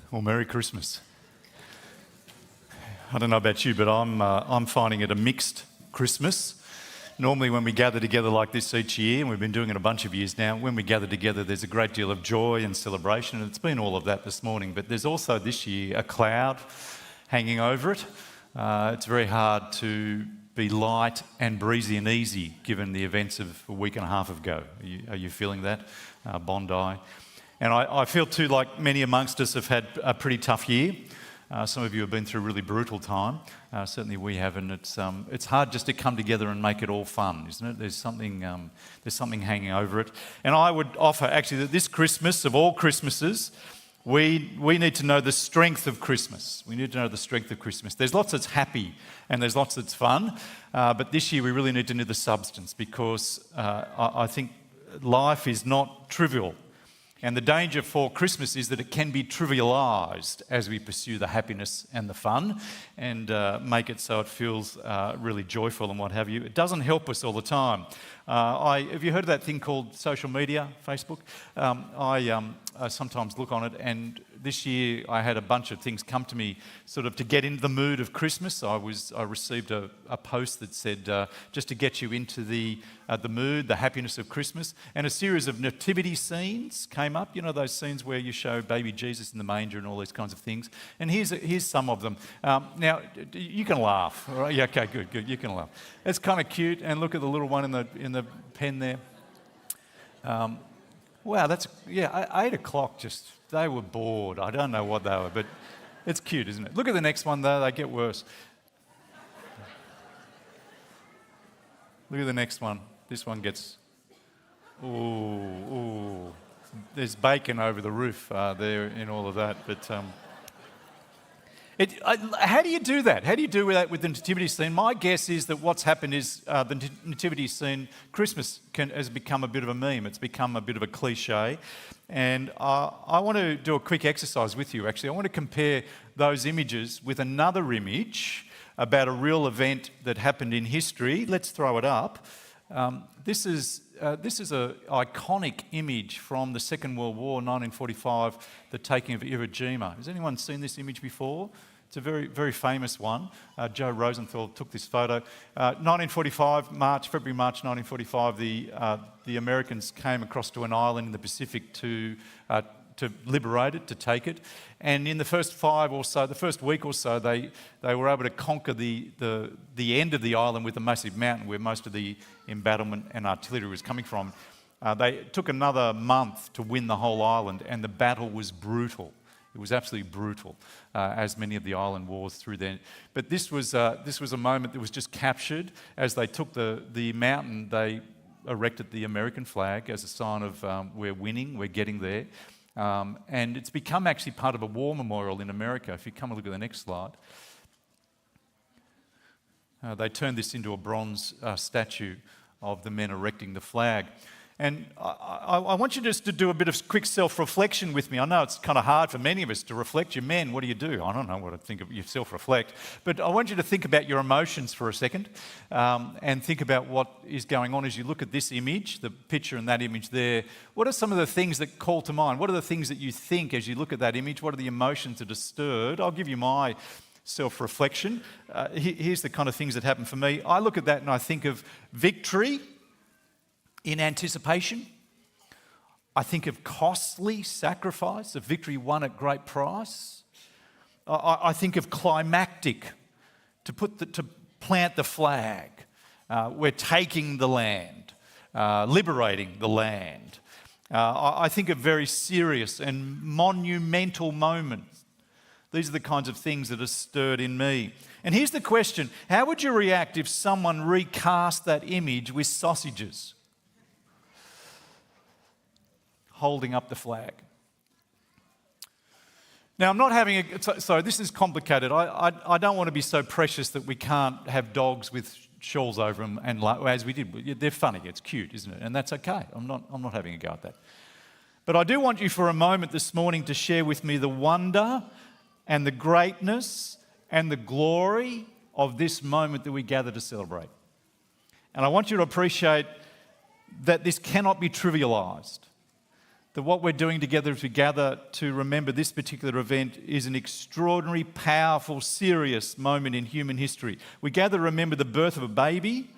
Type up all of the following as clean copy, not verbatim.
Well, Merry Christmas. I don't know about you, but I'm finding it a mixed Christmas. Normally when we gather together like this each year, and we've been doing it a bunch of years now, when we gather together there's a great deal of joy and celebration, and it's been all of that this morning. But there's also this year a cloud hanging over it. It's very hard to be light and breezy and easy given the events of a week and a half ago. Are you feeling that? Bondi. And I feel too like many amongst us have had a pretty tough year. Some of you have been through a really brutal time. Certainly we have, and it's hard just to come together and make it all fun, isn't it? There's something hanging over it. And I would offer actually that this Christmas, of all Christmases, we need to know the strength of Christmas. We need to know the strength of Christmas. There's lots that's happy and there's lots that's fun, but this year we really need to know the substance, because I think life is not trivial. And the danger for Christmas is that it can be trivialised as we pursue the happiness and the fun and make it so it feels really joyful and what have you. It doesn't help us all the time. Have you heard of that thing called social media, Facebook? I sometimes look on it, and this year I had a bunch of things come to me sort of to get into the mood of Christmas. I received a post that said, just to get you into the mood, the happiness of Christmas. And a series of nativity scenes came up. You know, those scenes where you show baby Jesus in the manger and all these kinds of things. And here's some of them. Now, you can laugh. All right? Yeah, okay, good, you can laugh. It's kind of cute. And look at the little one in the pen there. Wow, 8 o'clock they were bored. I don't know what they were, but it's cute, isn't it? Look at the next one though, they get worse. Look at the next one. This one gets, ooh. There's bacon over the roof there in all of that, but how do you do that? How do you do that with the nativity scene? My guess is that what's happened is the nativity scene, Christmas has become a bit of a meme. It's become a bit of a cliche. And I want to do a quick exercise with you, actually. I want to compare those images with another image about a real event that happened in history. Let's throw it up. This is an iconic image from the Second World War, 1945, the taking of Iwo Jima. Has anyone seen this image before? It's a very, very famous one. Joe Rosenthal took this photo. 1945, February, March 1945, the Americans came across to an island in the Pacific to liberate it, to take it. And in the first week or so, they were able to conquer the end of the island with a massive mountain where most of the embattlement and artillery was coming from. They took another month to win the whole island, and the battle was brutal. It was absolutely brutal, as many of the island wars through there. But this was a moment that was just captured. As they took the mountain, they erected the American flag as a sign of we're winning, we're getting there. And it's become actually part of a war memorial in America. If you come and look at the next slide. They turned this into a bronze statue of the men erecting the flag. And I want you just to do a bit of quick self-reflection with me. I know it's kind of hard for many of us to reflect. You're men, what do you do? I don't know what I think of. You self-reflect. But I want you to think about your emotions for a second and think about what is going on as you look at this image, the picture and that image there. What are some of the things that call to mind? What are the things that you think as you look at that image? What are the emotions that are stirred? I'll give you my self-reflection. Here's the kind of things that happen for me. I look at that and I think of victory in anticipation. I think of costly sacrifice, of victory won at great price. I think of climactic, to plant the flag. We're taking the land, liberating the land. I think of very serious and monumental moments. These are the kinds of things that are stirred in me. And here's the question: how would you react if someone recast that image with sausages holding up the flag? Now, I'm not having so this is complicated. I don't want to be so precious that we can't have dogs with shawls over them, and as we did. They're funny, it's cute, isn't it? And that's okay. I'm not having a go at that. But I do want you for a moment this morning to share with me the wonder and the greatness and the glory of this moment that we gather to celebrate. And I want you to appreciate that this cannot be trivialised. that what we're doing together as we gather to remember this particular event is an extraordinary, powerful, serious moment in human history. We gather to remember the birth of a baby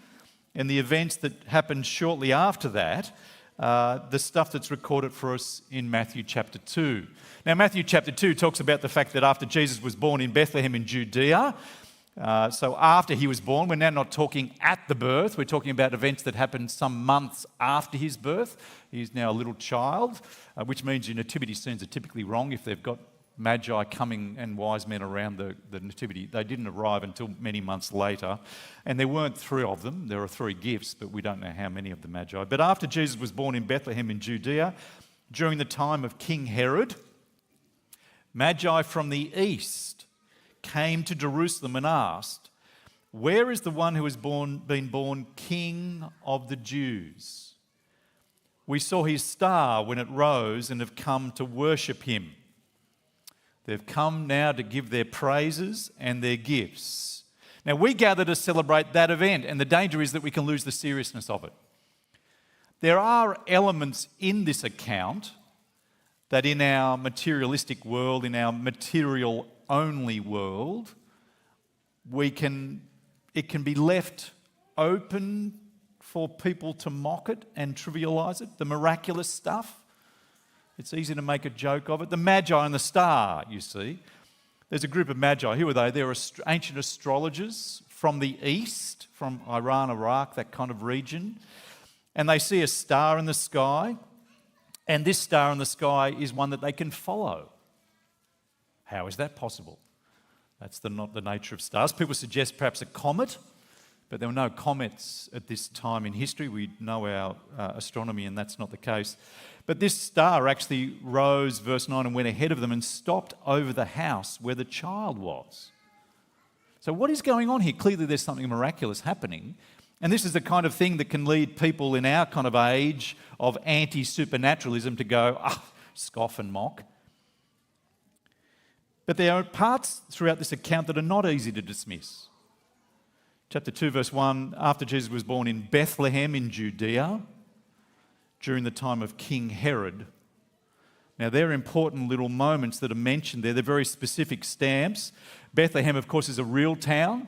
and the events that happened shortly after that, the stuff that's recorded for us in Matthew chapter 2. Now, Matthew chapter 2 talks about the fact that after Jesus was born in Bethlehem in Judea, so after he was born, we're now not talking at the birth, we're talking about events that happened some months after his birth. He's now a little child, which means your nativity scenes are typically wrong if they've got magi coming and wise men around the nativity. They didn't arrive until many months later, and there weren't 3 of them. There are 3 gifts, but we don't know how many of the magi. But after Jesus was born in Bethlehem in Judea, during the time of King Herod, magi from the east came to Jerusalem and asked, "Where is the one who has been born King of the Jews? We saw his star when it rose and have come to worship him." They've come now to give their praises and their gifts. Now, we gather to celebrate that event, and the danger is that we can lose the seriousness of it. There are elements in this account that in our materialistic world, in our material-only world, it can be left open for people to mock it and trivialise it, the miraculous stuff. It's easy to make a joke of it. The Magi and the star, you see. There's a group of Magi. Who are they? They're ancient astrologers from the east, from Iran, Iraq, that kind of region. And they see a star in the sky. And this star in the sky is one that they can follow. How is that possible? That's not the nature of stars. People suggest perhaps a comet, but there were no comets at this time in history. We know our astronomy, and that's not the case. But this star actually rose, verse 9, and went ahead of them and stopped over the house where the child was. So what is going on here? Clearly there's something miraculous happening. And this is the kind of thing that can lead people in our kind of age of anti-supernaturalism to go, scoff and mock. But there are parts throughout this account that are not easy to dismiss. Chapter 2, verse 1, after Jesus was born in Bethlehem in Judea, during the time of King Herod. Now, they're important little moments that are mentioned there. They're very specific stamps. Bethlehem, of course, is a real town.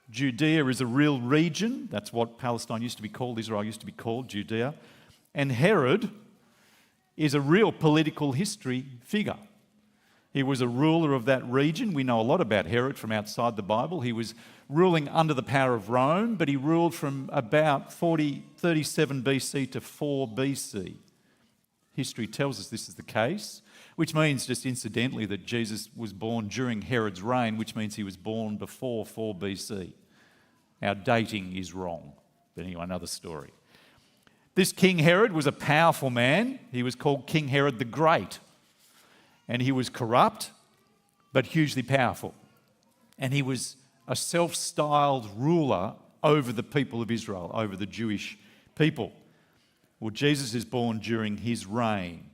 Judea is a real region. That's what Palestine used to be called, Israel used to be called, Judea. And Herod is a real political history figure. He was a ruler of that region. We know a lot about Herod from outside the Bible. He was ruling under the power of Rome, but he ruled from about 37 BC to 4 BC. History tells us this is the case, which means, just incidentally, that Jesus was born during Herod's reign, which means he was born before 4 BC. Our dating is wrong. But anyway, another story. This King Herod was a powerful man. He was called King Herod the Great. And he was corrupt, but hugely powerful. And he was a self-styled ruler over the people of Israel, over the Jewish people. Well, Jesus is born during his reign.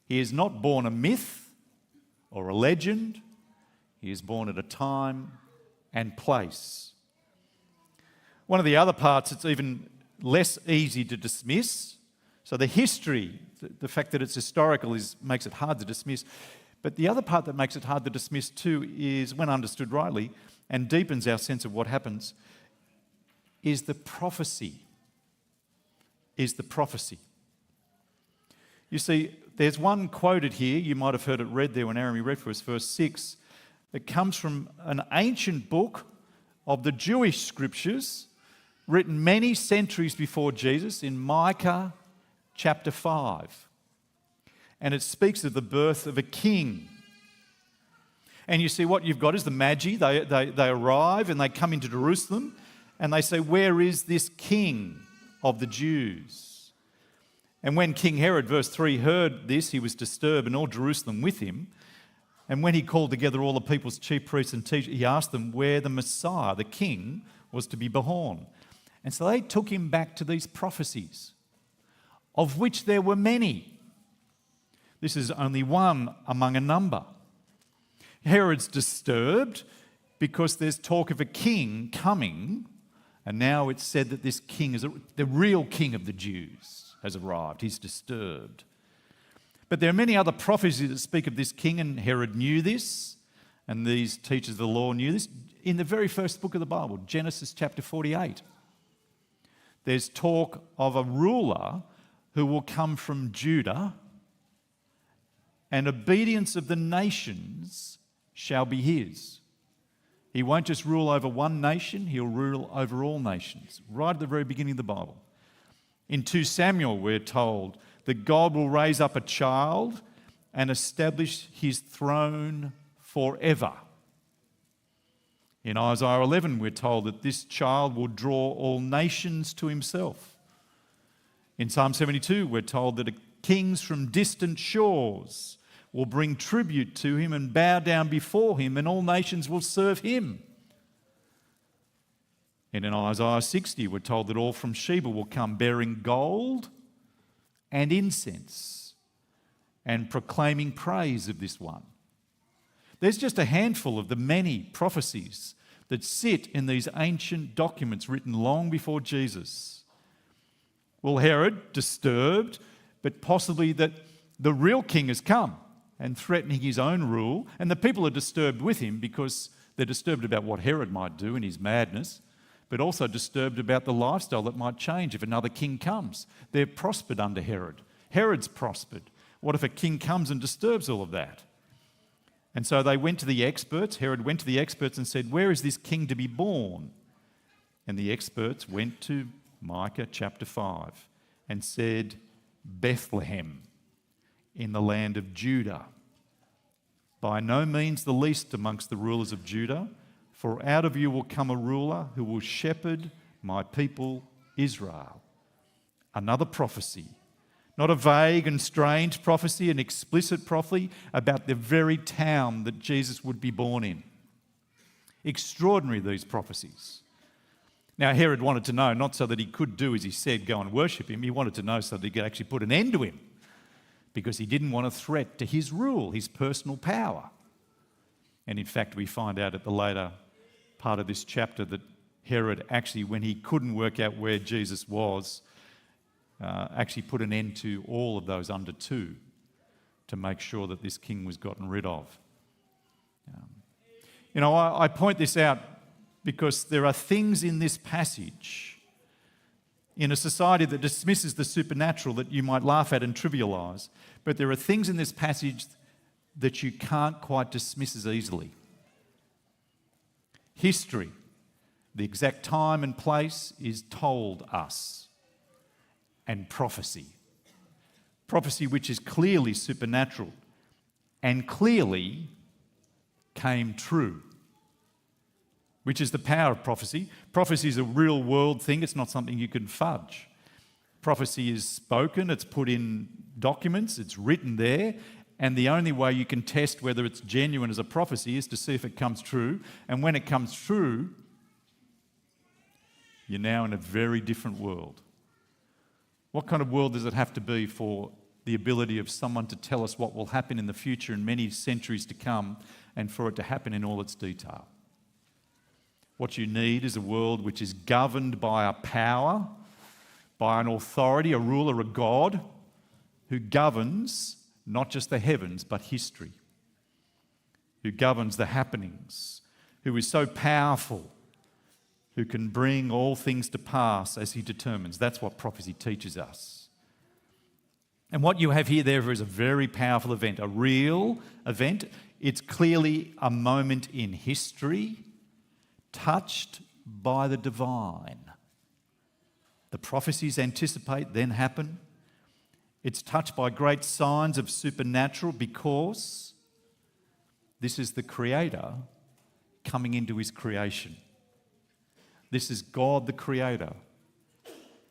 He is not born a myth or a legend. He is born at a time and place. One of the other parts that's even less easy to dismiss, so the history, the fact that it's historical makes it hard to dismiss, but the other part that makes it hard to dismiss too is, when understood rightly, and deepens our sense of what happens, is the prophecy. You see, there's one quoted here, you might have heard it read there when Aaron read for us, verse 6, that comes from an ancient book of the Jewish scriptures, written many centuries before Jesus, in Micah chapter 5. And it speaks of the birth of a king. And you see, what you've got is the Magi. They arrive and they come into Jerusalem and they say, "Where is this king of the Jews?" And when King Herod, verse 3, heard this, he was disturbed, and all Jerusalem with him. And when he called together all the people's chief priests and teachers, he asked them where the Messiah, the king, was to be born. And so they took him back to these prophecies, of which there were many. This is only one among a number. Herod's disturbed because there's talk of a king coming, and now it's said that this king is the real king of the Jews has arrived. He's disturbed. But there are many other prophecies that speak of this king, and Herod knew this, and these teachers of the law knew this. In the very first book of the Bible, Genesis chapter 48, there's talk of a ruler who will come from Judah, and obedience of the nations shall be his. He won't just rule over one nation, he'll rule over all nations, right at the very beginning of the Bible. In 2 Samuel, we're told that God will raise up a child and establish his throne forever. In Isaiah 11, we're told that this child will draw all nations to himself. In Psalm 72, we're told that kings from distant shores will bring tribute to him and bow down before him, and all nations will serve him. And in Isaiah 60, we're told that all from Sheba will come bearing gold and incense and proclaiming praise of this one. There's just a handful of the many prophecies that sit in these ancient documents written long before Jesus. Well, Herod, disturbed, but possibly that the real king has come and threatening his own rule, and the people are disturbed with him because they're disturbed about what Herod might do in his madness, but also disturbed about the lifestyle that might change if another king comes. They're prospered under Herod. Herod's prospered. What if a king comes and disturbs all of that? And so they went to the experts. Herod went to the experts and said, "Where is this king to be born?" And the experts went to Micah chapter 5 and said, "Bethlehem, in the land of Judah. By no means the least amongst the rulers of Judah, for out of you will come a ruler who will shepherd my people Israel." Another prophecy. Not a vague and strange prophecy, an explicit prophecy about the very town that Jesus would be born in. Extraordinary, these prophecies. Now, Herod wanted to know, not so that he could do as he said, go and worship him. He wanted to know so that he could actually put an end to him, because he didn't want a threat to his rule, his personal power. And in fact, we find out at the later part of this chapter that Herod actually, when he couldn't work out where Jesus was, actually put an end to all of those under two to make sure that this king was gotten rid of. I point this out because there are things in this passage in a society that dismisses the supernatural that you might laugh at and trivialise, but there are things in this passage that you can't quite dismiss as easily. History, the exact time and place is told us. And prophecy which is clearly supernatural and clearly came true, which is the power of prophecy. Prophecy is a real world thing. It's not something you can fudge. Prophecy is spoken, it's put in documents, it's written there, and the only way you can test whether it's genuine as a prophecy is to see if it comes true. And when it comes true, you're now in a very different world. What kind of world does it have to be for the ability of someone to tell us what will happen in the future in many centuries to come, and for it to happen in all its detail? What you need is a world which is governed by a power, by an authority, a ruler, a God, who governs not just the heavens but history, who governs the happenings, who is so powerful, who can bring all things to pass as he determines. That's what prophecy teaches us. And what you have here, therefore, is a very powerful event, a real event. It's clearly a moment in history touched by the divine. The prophecies anticipate, then happen. It's touched by great signs of supernatural because this is the Creator coming into his creation. This is God the Creator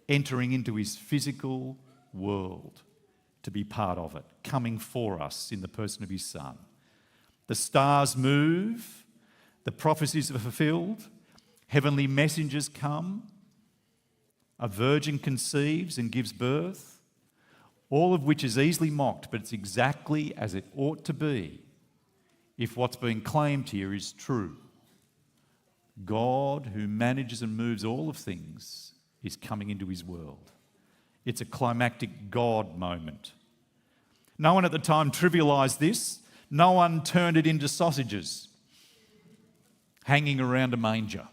entering into his physical world to be part of it, coming for us in the person of his Son. The stars move, the prophecies are fulfilled, heavenly messengers come, a virgin conceives and gives birth, all of which is easily mocked, but it's exactly as it ought to be if what's being claimed here is true. God, who manages and moves all of things, is coming into his world. It's a climactic God moment. No one at the time trivialised this. No one turned it into sausages hanging around a manger.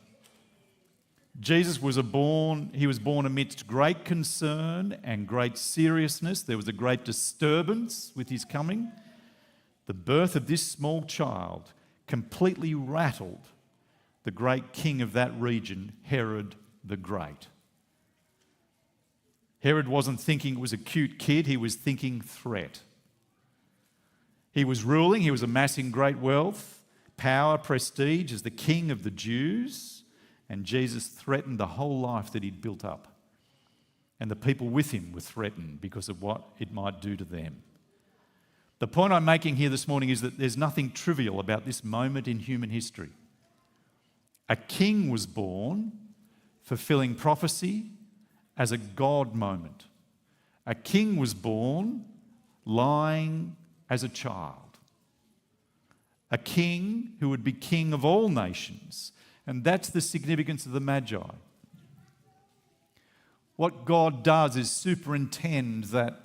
Jesus was born amidst great concern and great seriousness. There was a great disturbance with his coming. The birth of this small child completely rattled the great king of that region, Herod the Great. Herod wasn't thinking it was a cute kid, he was thinking threat. He was ruling, he was amassing great wealth, power, prestige as the king of the Jews, and Jesus threatened the whole life that he'd built up. And the people with him were threatened because of what it might do to them. The point I'm making here this morning is that there's nothing trivial about this moment in human history. A king was born, fulfilling prophecy as a God moment. A king was born, lying as a child. A king who would be king of all nations. And that's the significance of the Magi. What God does is superintend that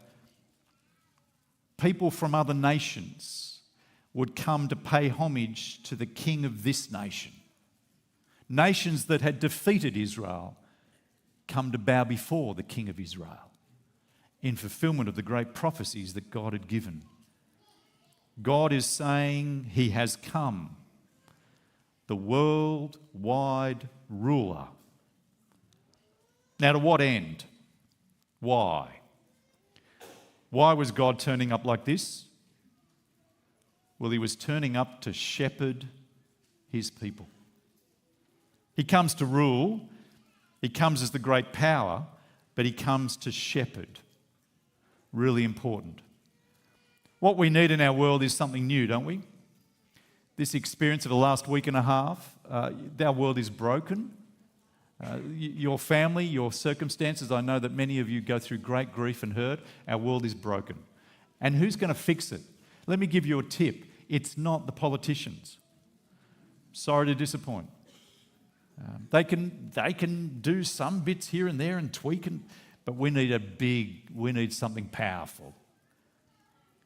people from other nations would come to pay homage to the king of this nation. Nations that had defeated Israel come to bow before the king of Israel in fulfillment of the great prophecies that God had given. God is saying he has come, the worldwide ruler. Now, to what end? Why? Why was God turning up like this? Well, he was turning up to shepherd his people. He comes to rule, he comes as the great power, but he comes to shepherd. Really important. What we need in our world is something new, don't we? This experience of the last week and a half, our world is broken. Your family, your circumstances, I know that many of you go through great grief and hurt. Our world is broken. And who's going to fix it? Let me give you a tip. It's not the politicians. Sorry to disappoint. They can do some bits here and there and tweak, but we need something powerful.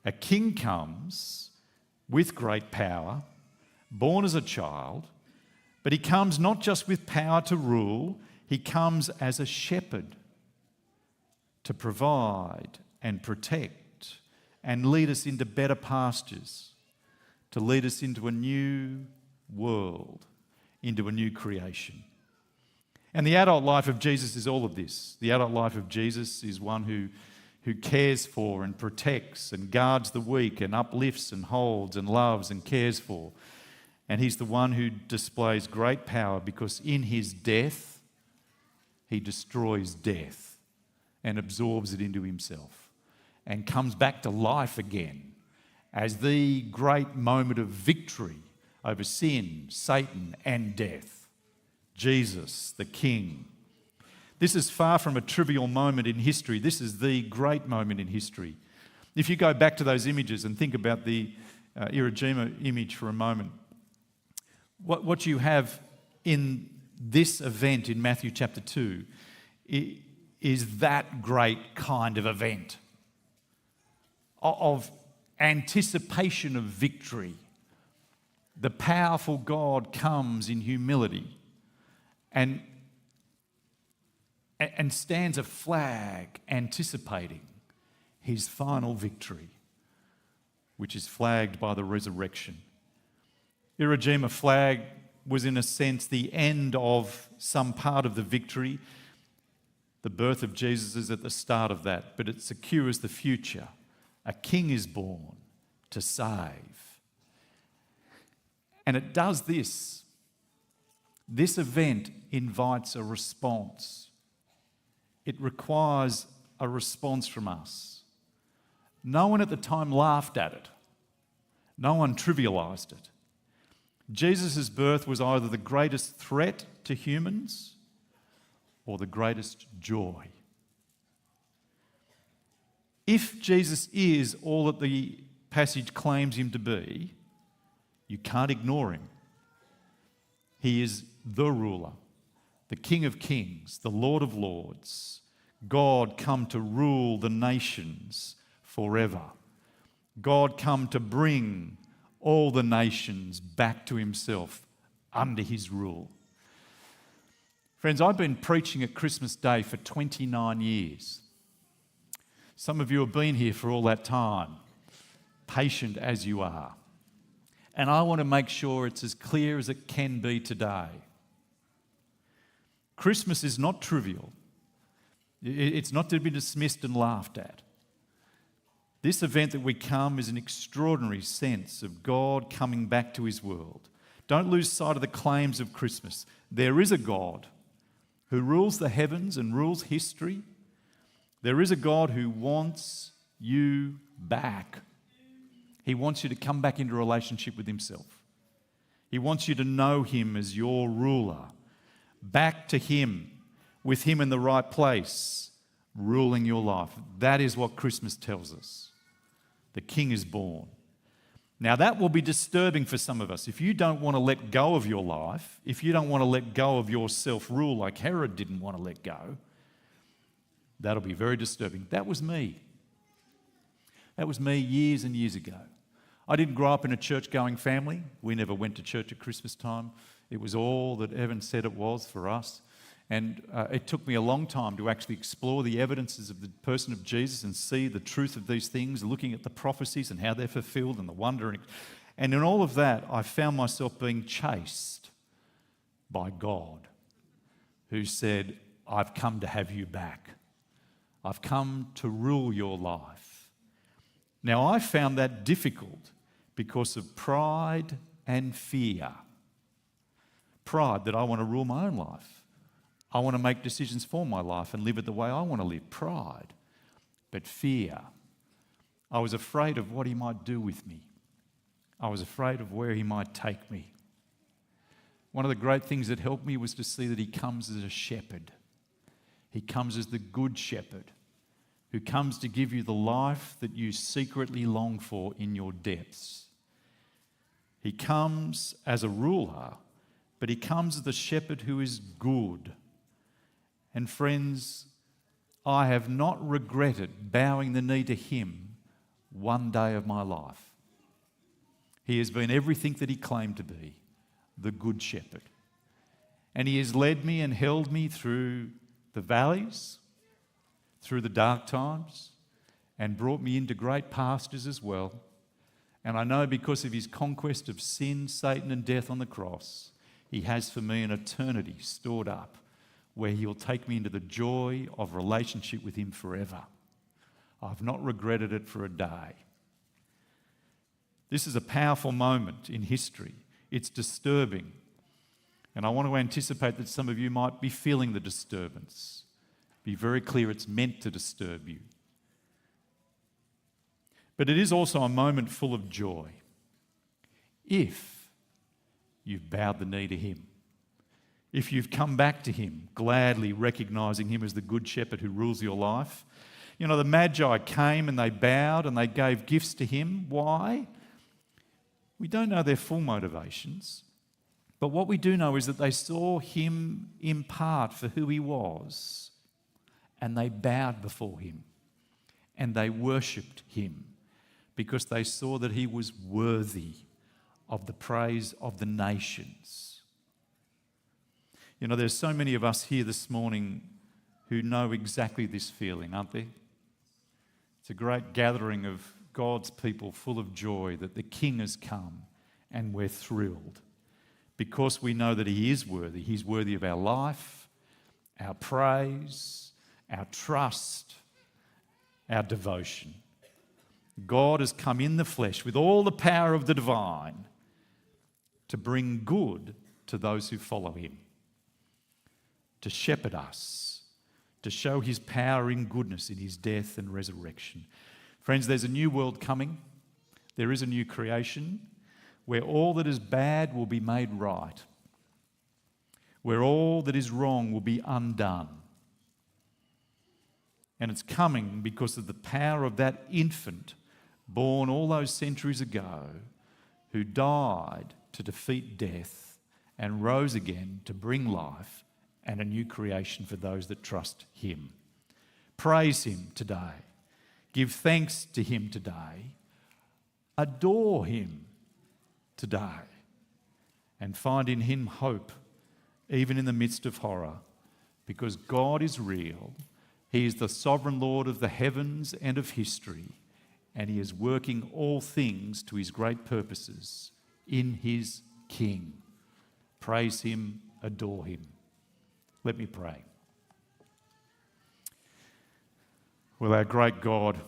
A king comes with great power, born as a child, but he comes not just with power to rule, he comes as a shepherd to provide and protect and lead us into better pastures, to lead us into a new world, into a new creation. And the adult life of Jesus is all of this. The adult life of Jesus is one who cares for and protects and guards the weak and uplifts and holds and loves and cares for. And he's the one who displays great power because in his death, he destroys death and absorbs it into himself and comes back to life again as the great moment of victory over sin, Satan, and death. Jesus, the King. This is far from a trivial moment in history. This is the great moment in history. If you go back to those images and think about the Iwo image for a moment, what you have in this event in Matthew chapter 2 is that great kind of event of anticipation of victory. The powerful God comes in humility and stands a flag anticipating his final victory, which is flagged by the resurrection. Iwo Jima flag was in a sense the end of some part of the victory. The birth of Jesus is at the start of that, but it secures the future. A king is born to save. And it does this. This event invites a response. It requires a response from us. No one at the time laughed at it. No one trivialised it. Jesus' birth was either the greatest threat to humans or the greatest joy. If Jesus is all that the passage claims him to be, you can't ignore him. He is the ruler, the King of Kings, the Lord of Lords, God come to rule the nations forever. God come to bring all the nations back to himself under his rule. Friends, I've been preaching at Christmas Day for 29 years. Some of you have been here for all that time, patient as you are. And I want to make sure it's as clear as it can be today. Christmas is not trivial. It's not to be dismissed and laughed at. This event that we come is an extraordinary sense of God coming back to his world. Don't lose sight of the claims of Christmas. There is a God who rules the heavens and rules history. There is a God who wants you back. He wants you to come back into a relationship with himself. He wants you to know him as your ruler. Back to him, with him in the right place, ruling your life. That is what Christmas tells us. The King is born. Now that will be disturbing for some of us. If you don't want to let go of your life, if you don't want to let go of your self-rule like Herod didn't want to let go, that'll be very disturbing. That was me. That was me years and years ago. I didn't grow up in a church-going family. We never went to church at Christmas time. It was all that Evan said it was for us. And it took me a long time to actually explore the evidences of the person of Jesus and see the truth of these things, looking at the prophecies and how they're fulfilled and the wonder. And in all of that, I found myself being chased by God, who said, I've come to have you back. I've come to rule your life. Now, I found that difficult because of pride and fear. Pride that I want to rule my own life. I want to make decisions for my life and live it the way I want to live. Pride. But fear. I was afraid of what he might do with me. I was afraid of where he might take me. One of the great things that helped me was to see that he comes as a shepherd. He comes as the good shepherd who comes to give you the life that you secretly long for in your depths. He comes as a ruler, but he comes as the shepherd who is good. And friends, I have not regretted bowing the knee to him one day of my life. He has been everything that he claimed to be, the good shepherd. And he has led me and held me through the valleys, through the dark times, and brought me into great pastures as well. And I know because of his conquest of sin, Satan, and death on the cross, he has for me an eternity stored up where he'll take me into the joy of relationship with him forever. I've not regretted it for a day. This is a powerful moment in history. It's disturbing. And I want to anticipate that some of you might be feeling the disturbance. Be very clear, it's meant to disturb you. But it is also a moment full of joy if you've bowed the knee to him. If you've come back to him, gladly recognising him as the good shepherd who rules your life. You know, the Magi came and they bowed and they gave gifts to him. Why? We don't know their full motivations. But what we do know is that they saw him in part for who he was. And they bowed before him. And they worshipped him because they saw that he was worthy of the praise of the nations. You know, there's so many of us here this morning who know exactly this feeling, aren't there? It's a great gathering of God's people full of joy that the King has come, and we're thrilled because we know that he is worthy. He's worthy of our life, our praise, our trust, our devotion. God has come in the flesh with all the power of the divine to bring good to those who follow him, to shepherd us, to show his power in goodness in his death and resurrection. Friends, there's a new world coming. There is a new creation where all that is bad will be made right, where all that is wrong will be undone. And it's coming because of the power of that infant born all those centuries ago who died to defeat death and rose again to bring life and a new creation for those that trust him. Praise him today. Give thanks to him today. Adore him today. And find in him hope, even in the midst of horror, because God is real. He is the sovereign Lord of the heavens and of history, and he is working all things to his great purposes in his King. Praise him, adore him. Let me pray. Well, our great God,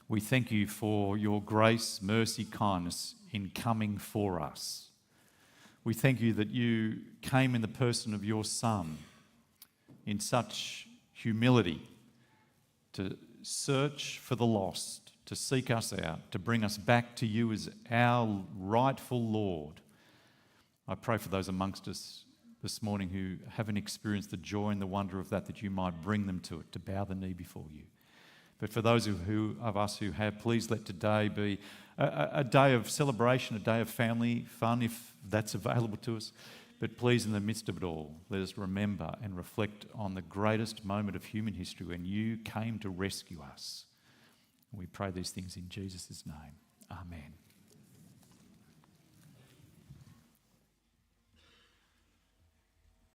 we thank you for your grace, mercy, kindness in coming for us. We thank you that you came in the person of your Son in such humility to search for the lost, to seek us out, to bring us back to you as our rightful Lord. I pray for those amongst us this morning who haven't experienced the joy and the wonder of that you might bring them to it, to bow the knee before you. But for those of us who have, please let today be a day of celebration, a day of family fun, if that's available to us. But please, in the midst of it all, let us remember and reflect on the greatest moment of human history when you came to rescue us. We pray these things in Jesus' name. Amen.